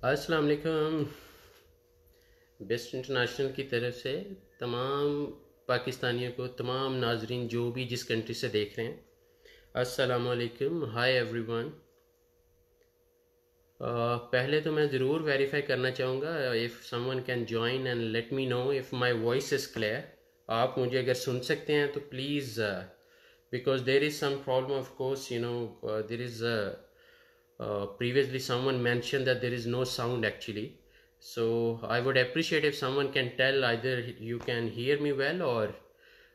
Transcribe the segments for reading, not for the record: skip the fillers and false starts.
अस्सलाम वालेकुम। Best international की तरफ से तमाम पाकिस्तानियों को, तमाम नाजरीन जो भी जिस कंट्री से देख रहे हैं, अस्सलाम वालेकुम, हाय एवरीवन। पहले तो मैं ज़रूर वेरीफाई करना चाहूँगा if someone can join and let me know if my voice is clear. आप मुझे अगर सुन सकते हैं तो please, because there is some problem of course, there is previously someone mentioned that there is no sound actually, so I would appreciate if someone can tell either you can hear me well or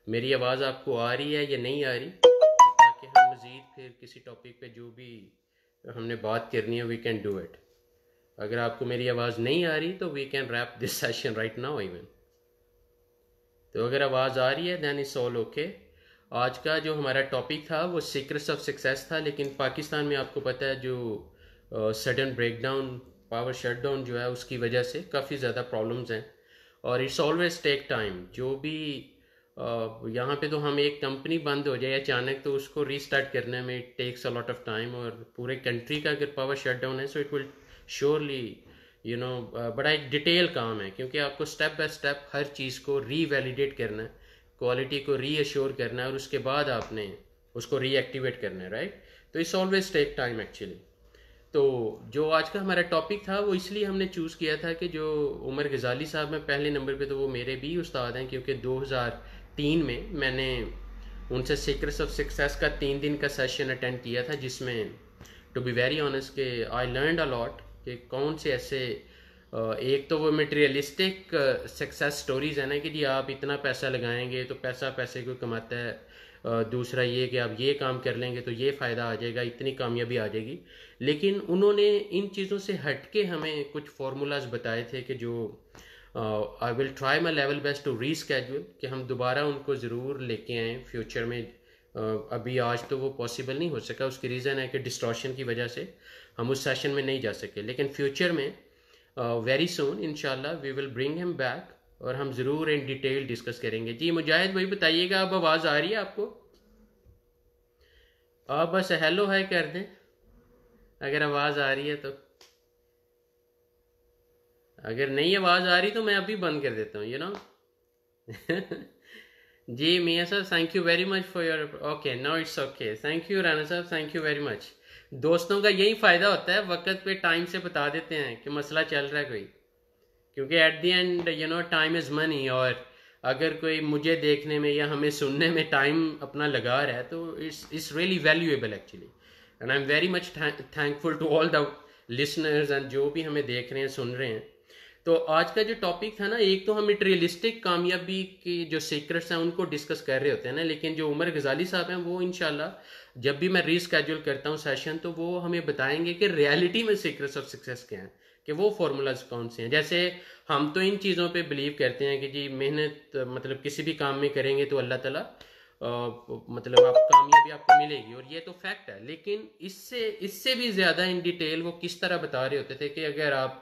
मेरी आवाज़ आपको आ रही है या नहीं आ रही, ताकि हम मज़ीद फिर किसी टॉपिक पे जो भी हमने बात करनी है वी कैन डू इट। अगर आपको मेरी आवाज़ नहीं आ रही तो we can wrap this session right now even. तो अगर आवाज़ आ रही है दैन इट्स ऑल ओके। आज का जो हमारा टॉपिक था वो सीक्रेट्स ऑफ सक्सेस था, लेकिन पाकिस्तान में आपको पता है जो सडन ब्रेकडाउन, पावर शटडाउन जो है उसकी वजह से काफ़ी ज़्यादा प्रॉब्लम्स हैं और इट्स ऑलवेज टेक टाइम। जो भी यहाँ पे तो हम एक कंपनी बंद हो जाए अचानक तो उसको रीस्टार्ट करने में it takes a lot of time, और पूरे कंट्री का अगर पावर शटडाउन है सो इट विल श्योरली बड़ा एक डिटेल काम है, क्योंकि आपको स्टेप बाय स्टेप हर चीज़ को रीवैलिडेट करना है, क्वालिटी को रीअश्योर करना है और उसके बाद आपने उसको रीएक्टिवेट करना है, राइट। तो it's always take time actually. तो जो आज का हमारा टॉपिक था वो इसलिए हमने चूज़ किया था कि जो उमर गज़ाली साहब हैं पहले नंबर पे, तो वो मेरे भी उस्ताद हैं, क्योंकि 2003 में मैंने उनसे सीक्रेट्स ऑफ सक्सेस का 3 दिन का सेशन अटेंड किया था, जिसमें टू बी वेरी ऑनेस्ट के आई लर्नड अ लॉट कि कौन से ऐसे एक तो वो मटेरियलिस्टिक सक्सेस स्टोरीज है ना कि जी आप इतना पैसा लगाएंगे तो पैसा पैसे को कमाता है, दूसरा ये कि आप ये काम कर लेंगे तो ये फ़ायदा आ जाएगा, इतनी कामयाबी आ जाएगी। लेकिन उन्होंने इन चीज़ों से हट के हमें कुछ फार्मूलाज बताए थे कि जो I will try my level best to reschedule, कि हम दोबारा उनको ज़रूर लेके आएँ फ्यूचर में। अभी आज तो वो पॉसिबल नहीं हो सका, उसकी रीज़न है कि डिस्टॉर्शन की वजह से हम उस सेशन में नहीं जा सके, लेकिन फ्यूचर में वेरी सून इंशाल्लाह we will bring him back और हम ज़रूर इन डिटेल डिस्कस करेंगे। जी मुजाहिद भाई बताइएगा, अब आवाज़ आ रही है आपको? आप बस हेलो है कर दें अगर आवाज़ आ रही है तो, अगर नहीं आवाज़ आ रही तो मैं अभी बंद कर देता हूँ, जी मियाँ साहब thank you very much for your, okay no it's okay, thank you Rana साहब, थैंक यू वेरी मच। दोस्तों का यही फ़ायदा होता है, वक्त पे टाइम से बता देते हैं कि मसला चल रहा है कोई, क्योंकि at the end time is money, और अगर कोई मुझे देखने में या हमें सुनने में टाइम अपना लगा रहा है तो it's really valuable actually, and I am very much thankful to all the listeners and जो भी हमें देख रहे हैं सुन रहे हैं। तो आज का जो टॉपिक था ना, एक तो हम मटेरियलिस्टिक कामयाबी की जो सीक्रेट्स हैं उनको डिस्कस कर रहे होते हैं ना, लेकिन जो उमर गज़ाली साहब हैं वो इंशाल्लाह जब भी मैं रीस्केड्यूल करता हूँ सेशन तो वो हमें बताएंगे कि रियलिटी में सीक्रेट्स ऑफ सक्सेस क्या हैं, कि वो फार्मूलाज कौन से हैं। जैसे हम तो इन चीज़ों पे बिलीव करते हैं कि जी मेहनत मतलब किसी भी काम में करेंगे तो अल्लाह ताला मतलब आप कामयाबी आपको मिलेगी, और ये तो फैक्ट है, लेकिन इससे इससे भी ज़्यादा इन डिटेल वो किस तरह बता रहे होते थे कि अगर आप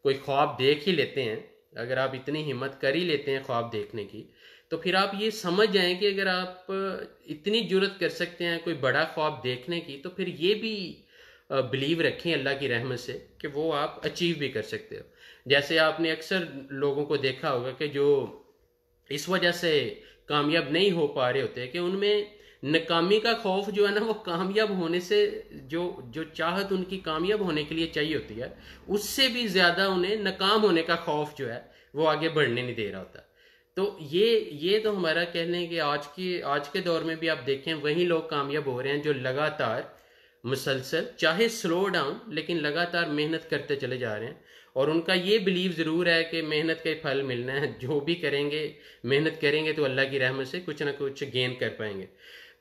कोई ख्वाब देख ही लेते हैं, अगर आप इतनी हिम्मत कर ही लेते हैं ख्वाब देखने की, तो फिर आप ये समझ जाएं कि अगर आप इतनी जुर्रत कर सकते हैं कोई बड़ा ख्वाब देखने की, तो फिर ये भी बिलीव रखें अल्लाह की रहमत से कि वो आप अचीव भी कर सकते हो। जैसे आपने अक्सर लोगों को देखा होगा कि जो इस वजह से कामयाब नहीं हो पा रहे होते कि उनमें नाकामी का खौफ जो है ना, वो कामयाब होने से जो जो चाहत उनकी कामयाब होने के लिए चाहिए होती है, उससे भी ज़्यादा उन्हें नाकाम होने का खौफ जो है वो आगे बढ़ने नहीं दे रहा होता। तो ये तो हमारा कह लें कि आज के दौर में भी आप देखें वही लोग कामयाब हो रहे हैं जो लगातार मुसलसल, चाहे स्लो डाउन, लेकिन लगातार मेहनत करते चले जा रहे हैं, और उनका ये बिलीव ज़रूर है कि मेहनत का ही फल मिलना है, जो भी करेंगे मेहनत करेंगे तो अल्लाह की रहमत से कुछ ना कुछ गेन कर पाएंगे।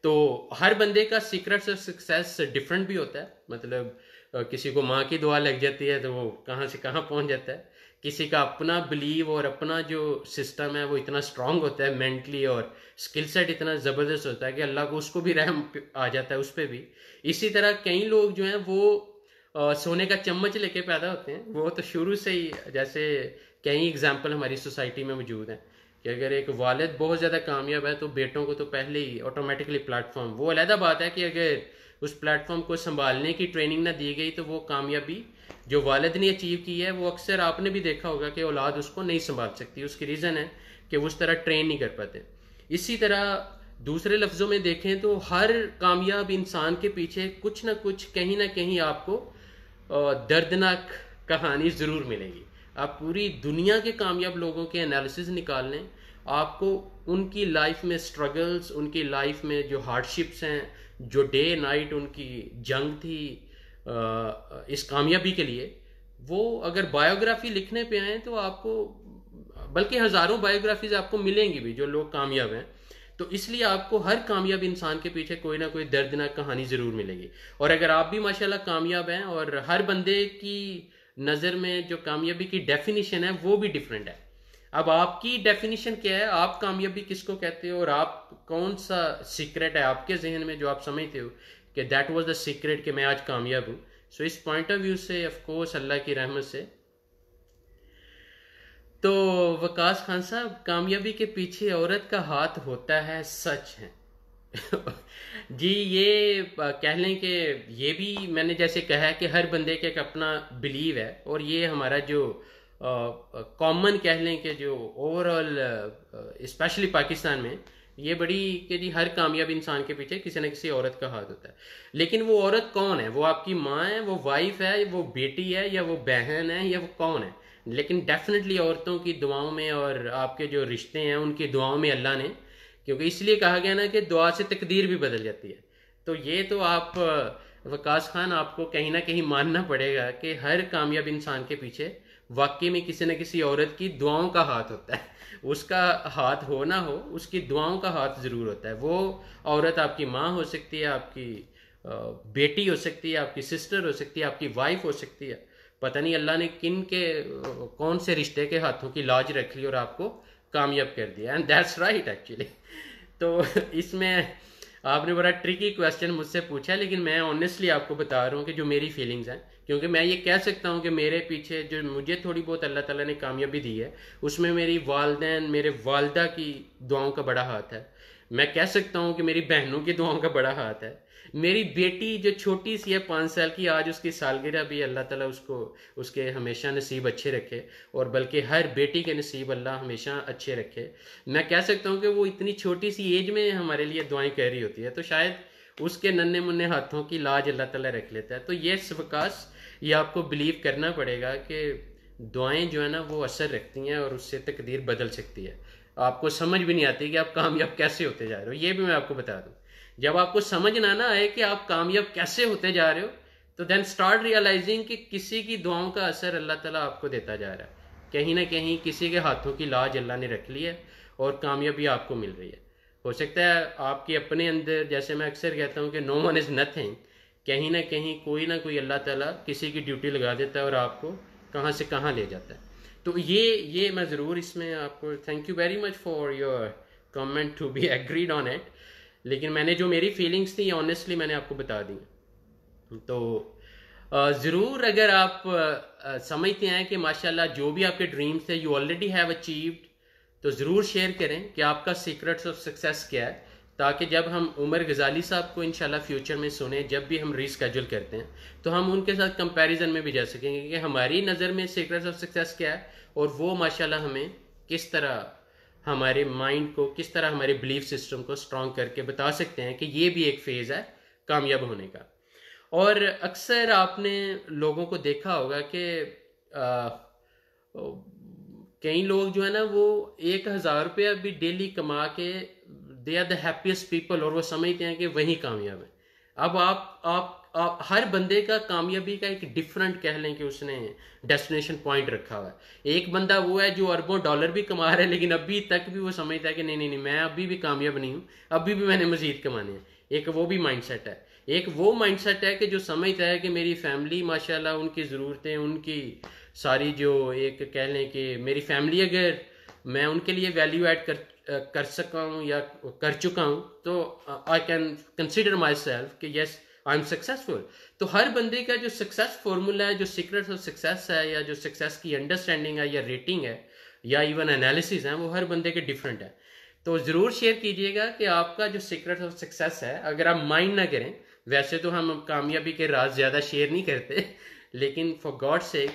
तो हर बंदे का सीक्रेट ऑफ सक्सेस डिफरेंट भी होता है, मतलब किसी को माँ की दुआ लग जाती है तो वो कहाँ से कहाँ पहुँच जाता है, किसी का अपना बिलीव और अपना जो सिस्टम है वो इतना स्ट्रांग होता है मेंटली, और स्किल सेट इतना ज़बरदस्त होता है कि अल्लाह को उसको भी रहम आ जाता है उस पर भी। इसी तरह कई लोग जो हैं वो सोने का चम्मच लेके पैदा होते हैं, वो तो शुरू से ही, जैसे कई एग्जाम्पल हमारी सोसाइटी में मौजूद हैं कि अगर एक वालिद बहुत ज़्यादा कामयाब है तो बेटों को तो पहले ही ऑटोमेटिकली प्लेटफॉर्म, वो अलहदा बात है कि अगर उस प्लेटफॉर्म को संभालने की ट्रेनिंग ना दी गई, तो वो कामयाबी जो वालिद ने अचीव की है वो अक्सर आपने भी देखा होगा कि औलाद उसको नहीं संभाल सकती। उसकी रीज़न है कि वो उस तरह ट्रेन नहीं कर पाते। इसी तरह दूसरे लफ्ज़ों में देखें तो हर कामयाब इंसान के पीछे कुछ ना कुछ कहीं ना कहीं आपको दर्दनाक कहानी ज़रूर मिलेगी। आप पूरी दुनिया के कामयाब लोगों के एनालिसिस निकाल लें, आपको उनकी लाइफ में स्ट्रगल्स, उनकी लाइफ में जो हार्डशिप्स हैं, जो डे नाइट उनकी जंग थी इस कामयाबी के लिए, वो अगर बायोग्राफी लिखने पे आए तो आपको, बल्कि हज़ारों बायोग्राफीज आपको मिलेंगी भी जो लोग कामयाब हैं। तो इसलिए आपको हर कामयाब इंसान के पीछे कोई ना कोई दर्दनाक कहानी ज़रूर मिलेगी। और अगर आप भी माशाल्लाह कामयाब हैं, और हर बंदे की नज़र में जो कामयाबी की डेफिनेशन है वो भी डिफरेंट है। अब आपकी डेफिनेशन क्या है, आप कामयाबी किसको कहते हो, और आप कौन सा सीक्रेट है आपके जहन में जो आप समझते हो कि दैट वाज द सीक्रेट कि मैं आज कामयाब हूँ। सो इस पॉइंट ऑफ व्यू से ऑफ कोर्स अल्लाह की रहमत से तो वकास खान साहब, कामयाबी के पीछे औरत का हाथ होता है, सच है। जी, ये कह लें कि ये भी मैंने जैसे कहा है कि हर बंदे का एक अपना बिलीव है, और ये हमारा जो कॉमन कह लें कि जो ओवरऑल स्पेशली पाकिस्तान में ये बड़ी कि जी हर कामयाब इंसान के पीछे किसी न किसी औरत का हाथ होता है। लेकिन वो औरत कौन है? वो आपकी माँ है, वो वाइफ है, वो बेटी है, या वो बहन है, या वो कौन है? लेकिन डेफिनेटली औरतों की दुआओं में और आपके जो रिश्ते हैं उनकी दुआओं में अल्लाह ने, क्योंकि इसलिए कहा गया ना कि दुआ से तकदीर भी बदल जाती है। तो ये तो आप वकास खान, आपको कहीं ना कहीं मानना पड़ेगा कि हर कामयाब इंसान के पीछे वाकई में किसी न किसी औरत की दुआओं का हाथ होता है। उसका हाथ हो ना हो, उसकी दुआओं का हाथ ज़रूर होता है। वो औरत आपकी माँ हो सकती है, आपकी बेटी हो सकती है, आपकी सिस्टर हो सकती है, आपकी वाइफ हो सकती है। पता नहीं अल्लाह ने किन के कौन से रिश्ते के हाथों की लाज रख ली और आपको कामयाब कर दिया। And that's right actually. तो इसमें आपने बड़ा ट्रिकी क्वेश्चन मुझसे पूछा, लेकिन मैं ऑनेस्टली आपको बता रहा हूँ कि जो मेरी फीलिंग्स हैं, क्योंकि मैं ये कह सकता हूँ कि मेरे पीछे जो मुझे थोड़ी बहुत अल्लाह ताला ने कामयाबी दी है, उसमें मेरी वालदैन, मेरे वालदा की दुआओं का बड़ा हाथ है। मैं कह सकता हूँ कि मेरी बहनों की दुआओं का बड़ा हाथ है। मेरी बेटी जो छोटी सी है 5 साल की, आज उसकी सालगिरह भी, अल्लाह ताला उसको उसके हमेशा नसीब अच्छे रखे, और बल्कि हर बेटी के नसीब अल्लाह हमेशा अच्छे रखे। मैं कह सकता हूँ कि वो इतनी छोटी सी एज में हमारे लिए दुआएं कह रही होती है, तो शायद उसके नन्हे मुन्ने हाथों की लाज अल्लाह ताला रख लेता है। तो ये वकास, ये आपको बिलीव करना पड़ेगा कि दुआएं जो है ना वो असर रखती हैं और उससे तकदीर बदल सकती है। आपको समझ भी नहीं आती कि आप कामयाब कैसे होते जा रहे हो। ये भी मैं आपको बता दूं, जब आपको समझ ना आए कि आप कामयाब कैसे होते जा रहे हो, तो देन स्टार्ट रियलाइजिंग कि किसी की दुआओं का असर अल्लाह ताला आपको देता जा रहा है। कहीं ना कहीं किसी के हाथों की लाज अल्लाह ने रख ली है और कामयाबी आपको मिल रही है। हो सकता है आपके अपने अंदर, जैसे मैं अक्सर कहता हूँ कि नो वन इज़ नथिंग, कहीं ना कोई अल्लाह ताला किसी की ड्यूटी लगा देता है और आपको कहाँ से कहाँ ले जाता है। तो ये मैं ज़रूर इसमें आपको thank you very much for your comment to be agreed on it. लेकिन मैंने जो मेरी फीलिंग्स थी ऑनेस्टली मैंने आपको बता दी। तो ज़रूर अगर आप समझते हैं कि माशाल्लाह जो भी आपके ड्रीम्स थे यू ऑलरेडी हैव अचीव्ड, तो ज़रूर शेयर करें कि आपका सीक्रेट्स ऑफ सक्सेस क्या है, ताकि जब हम उमर गजाली साहब को इंशाल्लाह फ्यूचर में सुने, जब भी हम रीस्केड्यूल करते हैं, तो हम उनके साथ कंपैरिजन में भी जा सकेंगे कि हमारी नज़र में सीक्रेट्स ऑफ सक्सेस क्या है, और वो माशाल्लाह हमें किस तरह, हमारे माइंड को किस तरह, हमारे बिलीफ सिस्टम को स्ट्रॉन्ग करके बता सकते हैं कि ये भी एक फेज़ है कामयाब होने का। और अक्सर आपने लोगों को देखा होगा कि कई लोग जो है ना वो 1,000 रुपया भी डेली कमा के they are the happiest people, और वो समझते हैं कि वही कामयाब है। अब आप हर बंदे का कामयाबी का एक डिफरेंट कह लें कि उसने डेस्टिनेशन पॉइंट रखा हुआ है। एक बंदा वो है जो अरबों डॉलर भी कमा रहा है, लेकिन अभी तक भी वो समझता है कि नहीं मैं अभी भी कामयाब नहीं हूँ, अभी भी मैंने मजीद कमाने हैं। एक वो भी माइंडसेट है। एक वो माइंडसेट है कि जो समझता है कि मेरी फैमिली माशाल्लाह, उनकी ज़रूरतें, उनकी सारी जो एक कह लें कि मेरी फैमिली, अगर मैं उनके लिए वैल्यू ऐड कर सका हूँ या कर चुका हूँ, तो I can consider my self कि येस आई एम सक्सेसफुल। तो हर बंदे का जो सक्सेस फॉर्मूला है, जो सीक्रेट ऑफ सक्सेस है, या जो सक्सेस की अंडरस्टैंडिंग है, या रेटिंग है, या इवन एनालिसिस है, वो हर बंदे के डिफरेंट है। तो ज़रूर शेयर कीजिएगा कि आपका जो सीक्रेट ऑफ सक्सेस है, अगर आप माइंड ना करें वैसे तो हम कामयाबी के राज ज़्यादा शेयर नहीं करते, लेकिन फॉर गॉड सेक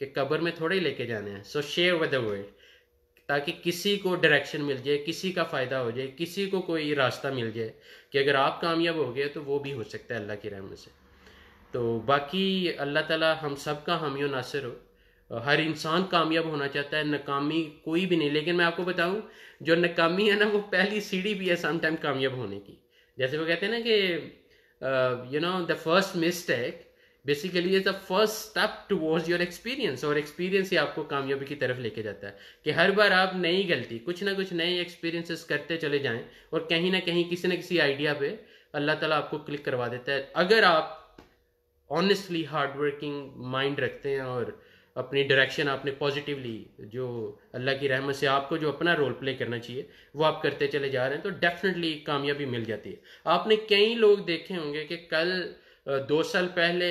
कि कब्र में थोड़े ही लेके जाने हैं, सो शेयर विद द वर्ल्ड, ताकि किसी को डायरेक्शन मिल जाए, किसी का फ़ायदा हो जाए, किसी को कोई रास्ता मिल जाए कि अगर आप कामयाब हो गए तो वो भी हो सकता है अल्लाह की रहमत से। तो बाकी अल्लाह ताला हम सब का हामी और नासिर हो। हर इंसान कामयाब होना चाहता है, नाकामी कोई भी नहीं। लेकिन मैं आपको बताऊं, जो नाकामी है ना, वो पहली सीढ़ी भी है समटाइम कामयाब होने की। जैसे वो कहते हैं ना कि you know the first mistake basically is the first step towards your experience, और एक्सपीरियंस ही आपको कामयाबी की तरफ लेके जाता है। कि हर बार आप नई गलती, कुछ ना कुछ नए एक्सपीरियंसेस करते चले जाएं, और कहीं ना कहीं किसी न किसी आइडिया पे अल्लाह ताला आपको क्लिक करवा देता है, अगर आप ऑनेस्टली हार्ड वर्किंग माइंड रखते हैं और अपनी डायरेक्शन आपने पॉजिटिवली, जो अल्लाह की रहमत से आपको जो अपना रोल प्ले करना चाहिए वो आप करते चले जा रहे हैं, तो डेफिनेटली कामयाबी मिल जाती है। आपने कई लोग देखे होंगे कि कल 2 साल पहले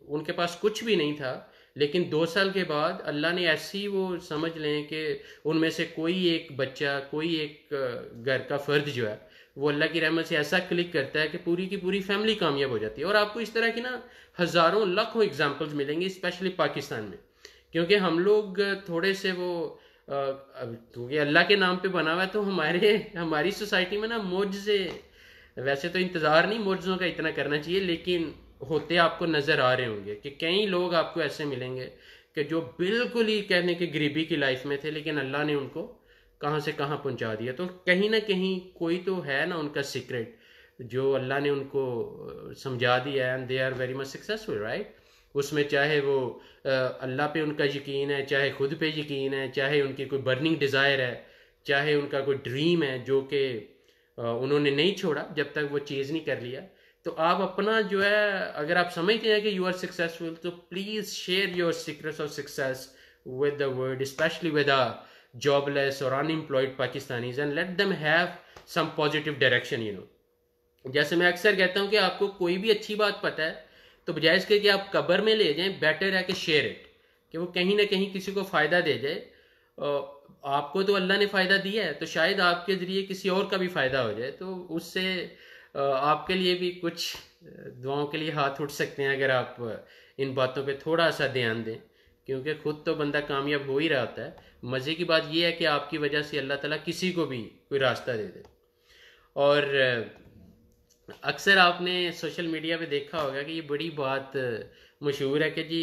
उनके पास कुछ भी नहीं था, लेकिन 2 साल के बाद अल्लाह ने ऐसी, वो समझ लें कि उनमें से कोई एक बच्चा, कोई एक घर का फर्द जो है, वो अल्लाह की रहमत से ऐसा क्लिक करता है कि पूरी की पूरी फैमिली कामयाब हो जाती है। और आपको इस तरह की ना हज़ारों लाखों एग्जाम्पल्स मिलेंगे, स्पेशली पाकिस्तान में, क्योंकि हम लोग थोड़े से वो क्योंकि अल्लाह के नाम पे बना हुआ है, तो हमारी सोसाइटी में ना मोजज़े, वैसे तो इंतज़ार नहीं मोजज़ों का इतना करना चाहिए, लेकिन होते आपको नज़र आ रहे होंगे कि कई लोग आपको ऐसे मिलेंगे कि जो बिल्कुल ही कहने के गरीबी की लाइफ में थे, लेकिन अल्लाह ने उनको कहाँ से कहाँ पहुँचा दिया। तो कहीं ना कहीं कोई तो है ना उनका सीक्रेट, जो अल्लाह ने उनको समझा दिया, and they are very much successful, right. उसमें चाहे वो अल्लाह पे उनका यकीन है, चाहे खुद पे यकीन है, चाहे उनकी कोई बर्निंग डिज़ायर है, चाहे उनका कोई ड्रीम है जो कि उन्होंने नहीं छोड़ा जब तक वो चीज़ नहीं कर लिया। तो आप अपना जो है, अगर आप समझते हैं कि यू आर सक्सेसफुल, तो please share your secrets of success with the world, especially with the jobless or unemployed Pakistanis, and let them have some positive direction, you know. जैसे मैं अक्सर कहता हूँ कि आपको कोई भी अच्छी बात पता है, तो बजाय इसके कि आप कब्र में ले जाएं, बेटर है कि शेयर इट, कि वो कहीं ना कहीं किसी को फ़ायदा दे जाए। आपको तो अल्लाह ने फ़ायदा दिया है, तो शायद आपके ज़रिए किसी और का भी फ़ायदा हो जाए, तो उससे आपके लिए भी कुछ दुआओं के लिए हाथ उठ सकते हैं, अगर आप इन बातों पे थोड़ा सा ध्यान दें, क्योंकि खुद तो बंदा कामयाब हो ही रहा होता है। मज़े की बात यह है कि आपकी वजह से अल्लाह ताला किसी को भी कोई रास्ता दे दे। और अक्सर आपने सोशल मीडिया पे देखा होगा कि ये बड़ी बात मशहूर है कि जी,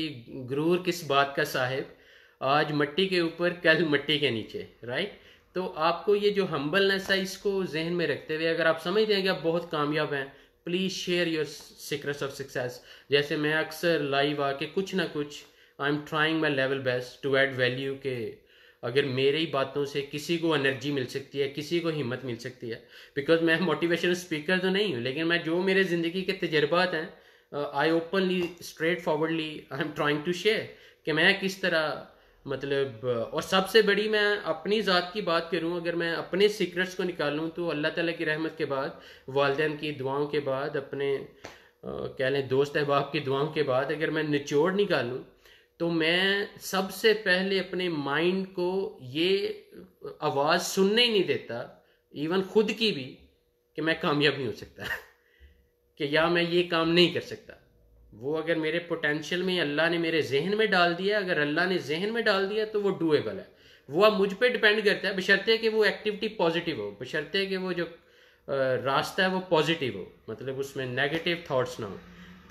गुरूर किस बात का साहिब, आज मट्टी के ऊपर कल मट्टी के नीचे, राइट। तो आपको ये जो हम्बलनेस है, इसको जहन में रखते हुए, अगर आप समझते हैं कि आप बहुत कामयाब हैं, please share your secrets of success. जैसे मैं अक्सर लाइव आके कुछ ना कुछ, I am trying my level best to add value, के अगर मेरी बातों से किसी को एनर्जी मिल सकती है, किसी को हिम्मत मिल सकती है, बिकॉज मैं मोटिवेशनल स्पीकर तो नहीं हूँ, लेकिन मैं जो मेरे ज़िंदगी के तजर्बात हैं, I openly straight forwardly I am trying to share कि मैं किस तरह, मतलब और सबसे बड़ी मैं अपनी ज़ात की बात करूँ, अगर मैं अपने सीक्रेट्स को निकालूँ, तो अल्लाह ताला की रहमत के बाद, वालिदैन की दुआओं के बाद, अपने कह लें दोस्त अहबाब की दुआओं के बाद, अगर मैं निचोड़ निकालूँ, तो मैं सबसे पहले अपने माइंड को ये आवाज़ सुनने ही नहीं देता, इवन खुद की भी, कि मैं कामयाब नहीं हो सकता कि या मैं ये काम नहीं कर सकता। वो अगर मेरे पोटेंशियल में अल्लाह ने मेरे जहन में डाल दिया, अगर अल्लाह ने जहन में डाल दिया, तो वो डूएबल है। वो अब मुझ पर डिपेंड करता है, बशर्ते कि वो एक्टिविटी पॉजिटिव हो, बशर्ते कि वो जो रास्ता है वो पॉजिटिव हो, मतलब उसमें नेगेटिव थॉट्स ना हो।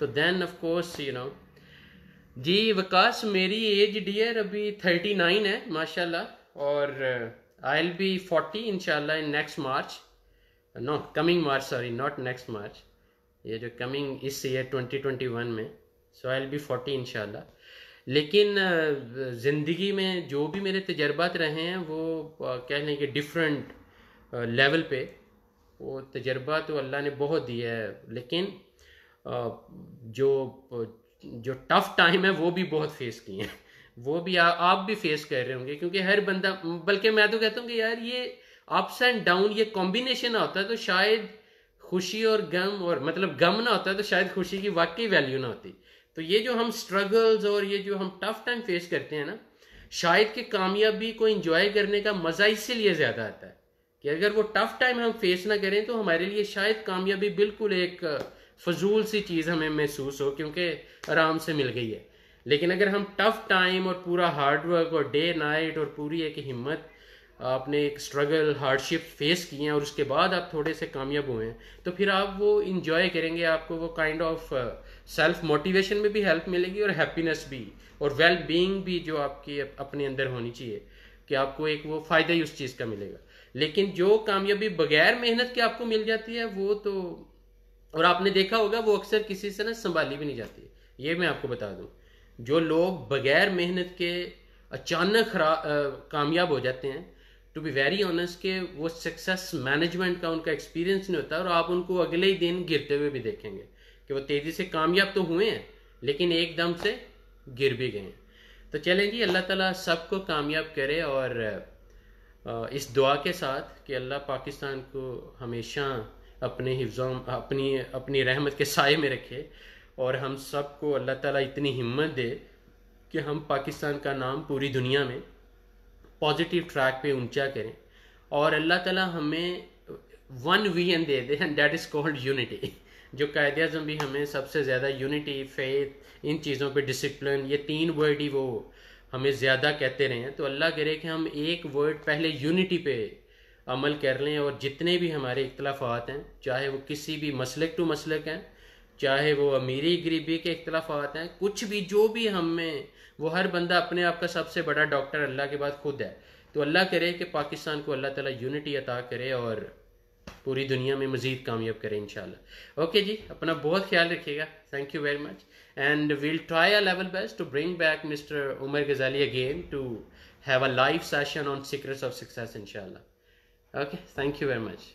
तो then of course you know. Ji Vikas, मेरी एज डियर अभी 39 है माशाल्लाह, और आई विल बी 40 इंशाल्लाह in next March, no coming March, sorry not next March, ये जो कमिंग इस ईयर 2021 में, सो आई विल बी 40 इंशाल्लाह। लेकिन ज़िंदगी में जो भी मेरे तजर्बात रहे हैं, वो कह लें कि डिफरेंट लेवल पे, वो तजर्बा तो अल्लाह ने बहुत दिया है, लेकिन जो टफ टाइम है वो भी बहुत फेस किए हैं, वो भी आप भी फेस कर रहे होंगे, क्योंकि हर बंदा, बल्कि मैं तो कहता हूँ कि यार ये अप्स एंड डाउन, ये कॉम्बिनेशन होता है तो शायद खुशी और गम, और मतलब गम ना होता है तो शायद खुशी की वाकई वैल्यू ना होती। तो ये जो हम स्ट्रगल्स और ये जो हम टफ टाइम फेस करते हैं ना, शायद कि कामयाबी को एंजॉय करने का मज़ा इसीलिए ज़्यादा आता है कि अगर वो टफ टाइम हम फेस ना करें, तो हमारे लिए शायद कामयाबी बिल्कुल एक फजूल सी चीज़ हमें महसूस हो क्योंकि आराम से मिल गई है। लेकिन अगर हम टफ टाइम और पूरा हार्ड वर्क और डे नाइट और पूरी एक हिम्मत, आपने एक स्ट्रगल हार्डशिप फेस किए हैं और उसके बाद आप थोड़े से कामयाब हुए हैं, तो फिर आप वो इंजॉय करेंगे। आपको वो काइंड ऑफ सेल्फ मोटिवेशन में भी हेल्प मिलेगी और हैप्पीनेस भी और वेल बीइंग भी जो आपकी अपने अंदर होनी चाहिए, कि आपको एक वो फ़ायदा ही उस चीज़ का मिलेगा। लेकिन जो कामयाबी बगैर मेहनत के आपको मिल जाती है वो तो, और आपने देखा होगा वो अक्सर किसी से ना संभाली भी नहीं जाती। ये मैं आपको बता दूं, जो लोग बगैर मेहनत के अचानक कामयाब हो जाते हैं, टू बी वेरी ऑनेस्ट, के वो सक्सेस मैनेजमेंट का उनका एक्सपीरियंस नहीं होता और आप उनको अगले ही दिन गिरते हुए भी देखेंगे कि वो तेज़ी से कामयाब तो हुए हैं लेकिन एकदम से गिर भी गए हैं। तो चलें जी, अल्लाह ताला सबको कामयाब करे और इस दुआ के साथ कि अल्लाह पाकिस्तान को हमेशा अपने हिफ्ज़ों अपनी अपनी रहमत के साए में रखे और हम सबको अल्लाह ताला इतनी हिम्मत दे कि हम पाकिस्तान का नाम पूरी दुनिया में पॉजिटिव ट्रैक पे ऊंचा करें और अल्लाह ताला हमें one vision they they and that is called unity. जो कायदे आज़म भी हमें सबसे ज़्यादा यूनिटी, फेथ, इन चीज़ों पे डिसिप्लिन, ये 3 वर्ड ही वो हमें ज़्यादा कहते रहे हैं। तो अल्लाह करे कि हम एक वर्ड पहले यूनिटी पे अमल कर लें और जितने भी हमारे इख्तलाफात हैं, चाहे वो किसी भी मसलक टू मसलक हैं, चाहे वो अमीरी गरीबी के इख्तलाफात हैं, कुछ भी जो भी हमें, वो हर बंदा अपने आप का सबसे बड़ा डॉक्टर अल्लाह के बाद खुद है। तो अल्लाह करे कि पाकिस्तान को अल्लाह ताला यूनिटी अता करे और पूरी दुनिया में मज़ीद कामयाब करें इंशाल्लाह। ओके जी, अपना बहुत ख्याल रखिएगा। Thank you very much and will try our level best to bring back mister Umar Ghazali again to have a live session on secrets of success इंशाल्लाह। Okay, thank you very much.